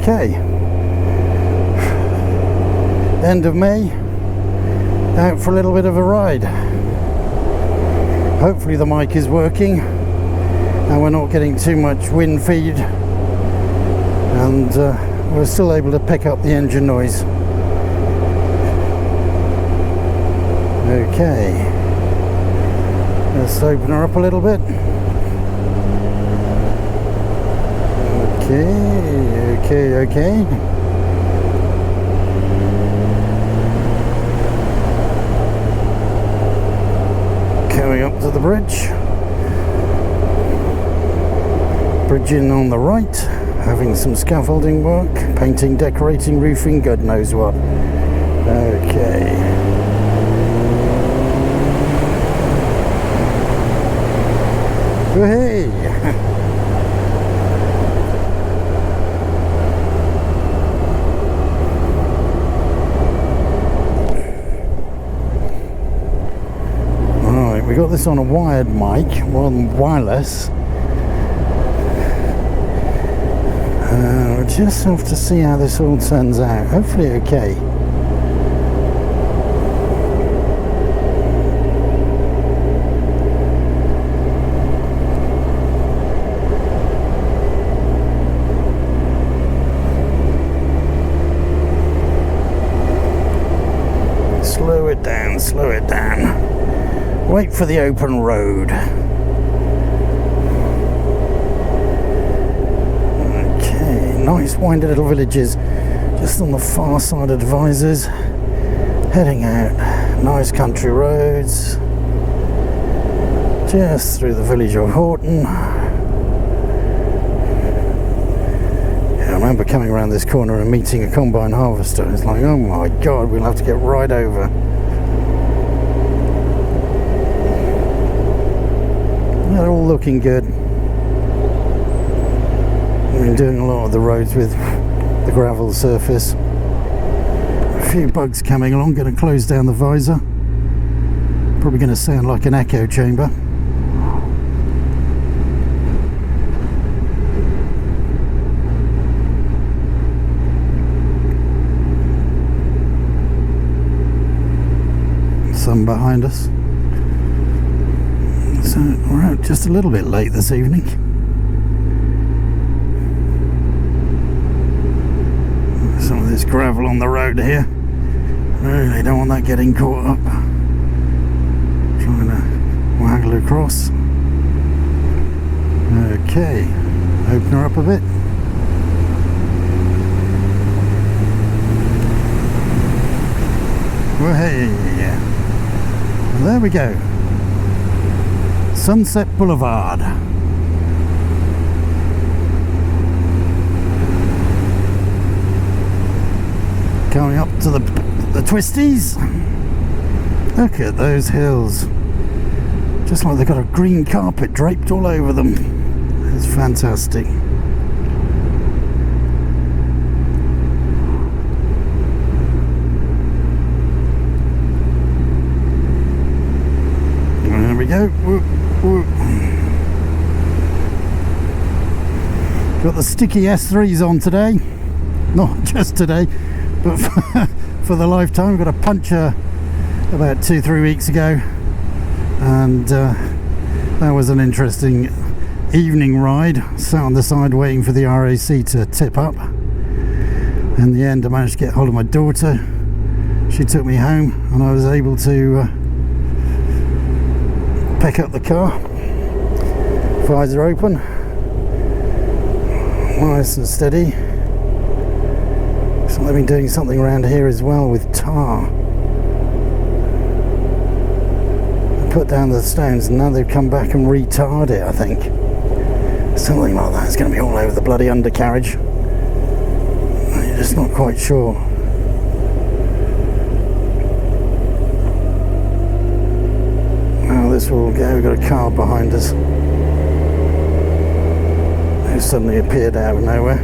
Okay. End of May. Out for a little bit of a ride. Hopefully the mic is working and we're not getting too much wind feed, and we're still able to pick up the engine noise. Okay, let's open her up a little bit. Okay. Coming up to the bridge. Bridging on the right, having some scaffolding work, painting, decorating, roofing, God knows what. Okay. Hey! Alright, we got this on a wired mic, wireless. We'll just have to see how this all turns out. Hopefully okay. Slow it down. Wait for the open road. Nice windy little villages just on the far side of Devizes, heading out. Nice country roads just through the village of Horton. Yeah, I remember coming around this corner and meeting a combine harvester. It's like, oh my god, we'll have to get right over. They're all looking good. I've been doing a lot of the roads with the gravel surface. A few bugs coming along. Going to close down the visor. Probably going to sound like an echo chamber. Sun behind us. So we're out just a little bit late this evening. Some of this gravel on the road here. Really don't want that getting caught up. Trying to waggle across. Okay, open her up a bit. Well, hey, there we go. Sunset Boulevard. Going up to the twisties. Look at those hills. Just like they've got a green carpet draped all over them. It's fantastic. There we go. Whoop, whoop. Got the sticky S3s on today. Not just today, but for the lifetime. Got a puncture about 2-3 weeks ago, and that was an interesting evening ride. Sat on the side waiting for the RAC to tip up. In the end I managed to get hold of my daughter. She took me home and I was able to pick up the car. Visor open, nice and steady. So they've been doing something around here as well with tar. They put down the stones and now they've come back and retarred it, I think. Something like that. It's going to be all over the bloody undercarriage. You're just not quite sure. How this will go. We've got a car behind us. It suddenly appeared out of nowhere.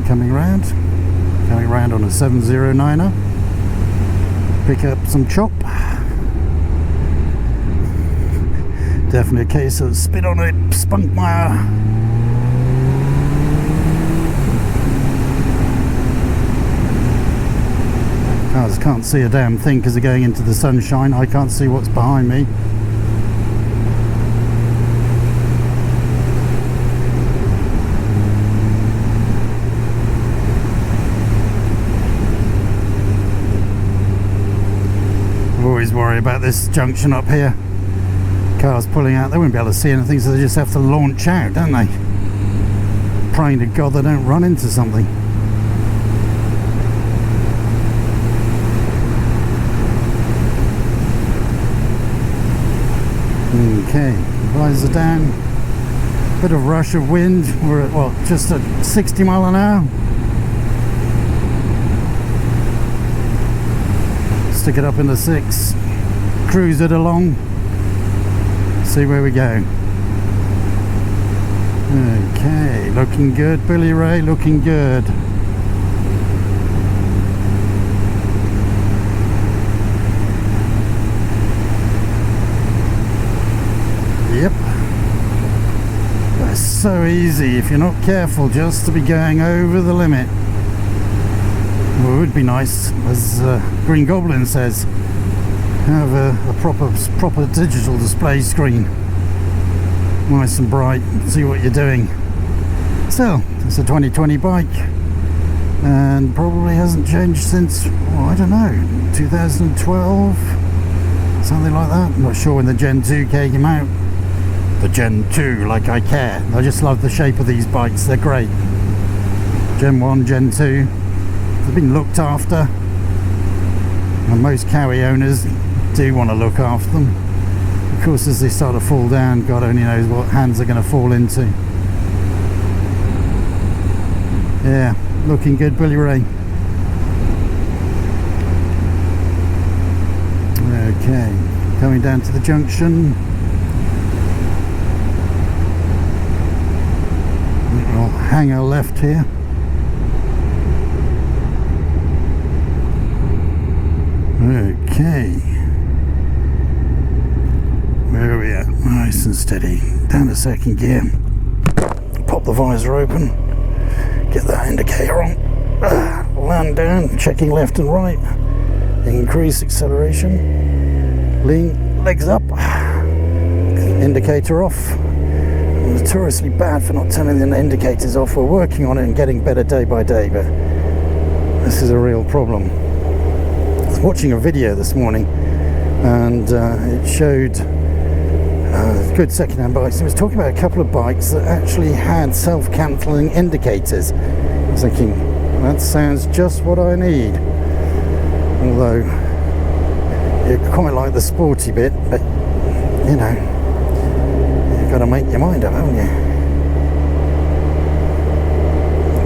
Coming around on a 709er, pick up some chop. Definitely a case of spit on it, Spunkmeyer. Cars can't see a damn thing because they're going into the sunshine. I can't see what's behind me. I always worry about this junction up here. Cars pulling out, they won't be able to see anything, so they just have to launch out, don't they? Praying to God they don't run into something. Okay, visor down, bit of rush of wind. We're at what, just at 60 mile an hour. Stick it up in the 6, cruise it along, see where we go. Okay, looking good, Billy Ray, looking good. Yep, that's so easy if you're not careful just to be going over the limit. Well, it would be nice, as Green Goblin says, have a proper digital display screen, nice and bright, see what you're doing. Still, it's a 2020 bike and probably hasn't changed since, oh, I don't know, 2012, something like that. I'm not sure when the Gen 2 came out. The Gen 2, like I care. I just love the shape of these bikes, they're great. Gen 1, Gen 2, they've been looked after, and most Cowie owners do want to look after them. Of course, as they start to fall down, God only knows what hands are going to fall into. Yeah, looking good, Billy Ray. Okay, coming down to the junction. I'll hang our left here. Okay, where are we at? Nice and steady, down to second gear. Pop the visor open, get that indicator on, land down, checking left and right, increase acceleration, lean, legs up, indicator off. I'm notoriously bad for not turning the indicators off. We're working on it and getting better day by day, but this is a real problem. I was watching a video this morning and it showed good second-hand bikes. It was talking about a couple of bikes that actually had self-cancelling indicators. I was thinking, that sounds just what I need. Although you quite like the sporty bit, but you know, you've got to make your mind up, haven't you?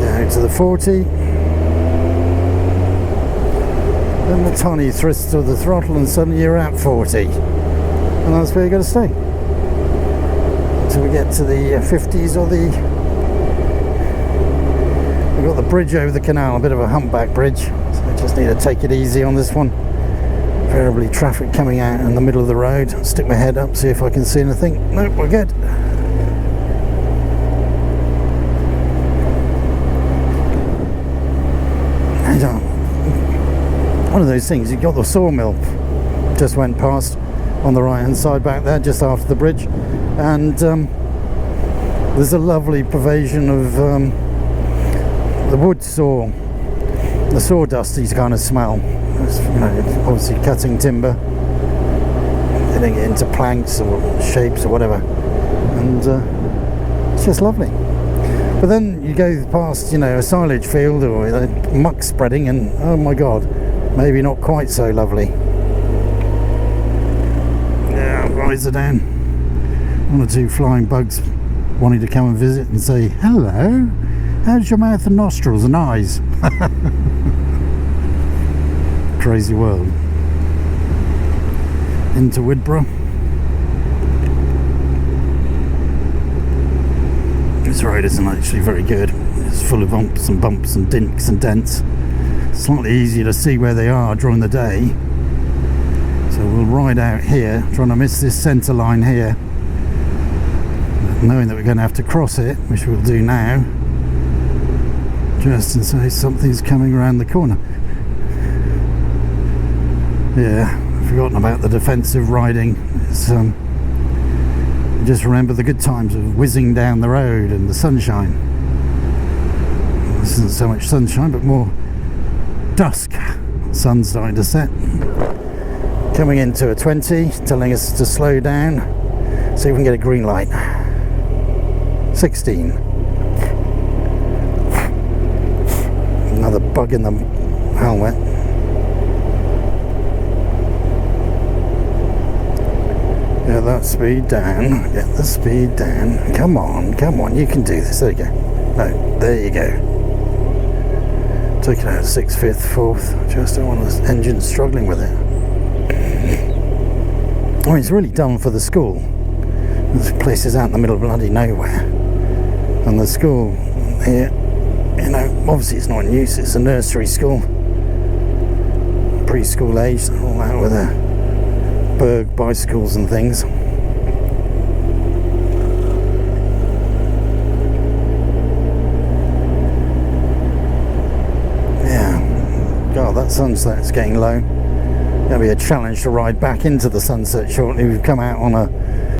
Go to the 40. Then the tiny thrust of the throttle and suddenly you're at 40. And that's where you've got to stay. Until we get to the 50s or the... We've got the bridge over the canal, a bit of a humpback bridge. So I just need to take it easy on this one. Variably traffic coming out in the middle of the road. Stick my head up, see if I can see anything. Nope, we're good. One of those things, you've got the sawmill just went past on the right hand side back there, just after the bridge, and there's a lovely provision of the wood saw, the sawdusty kind of smell. It's, you know, obviously cutting timber, getting it into planks or shapes or whatever, and it's just lovely. But then you go past, you know, a silage field or muck spreading, and oh my God, maybe not quite so lovely. Yeah, visor down. One or two flying bugs wanting to come and visit and say, hello, how's your mouth and nostrils and eyes? Crazy world. Into Woodborough. This road isn't actually very good. It's full of bumps and dinks and dents. slightly easier to see where they are during the day. So we'll ride out here, trying to miss this centre line here, knowing that we're going to have to cross it, which we'll do now, just in case something's coming around the corner. Yeah, I've forgotten about the defensive riding. It's, just remember the good times of whizzing down the road and the sunshine. Well, this isn't so much sunshine, but more dusk. Sun's starting to set. Coming into a 20, telling us to slow down, see if we can get a green light. 16. Another bug in the helmet. Get that speed down, get the speed down. Come on, you can do this. There you go. No, there you go. Took it out 6th, 5th, 4th. Just don't want the engine struggling with it. I mean, it's really done for the school. This place is out in the middle of bloody nowhere. And the school here, you know, obviously it's not in use, it's a nursery school. Preschool age, all out with a Berg bicycles and things. Yeah, God, that sunset's getting low. Gonna be a challenge to ride back into the sunset shortly. We've come out on a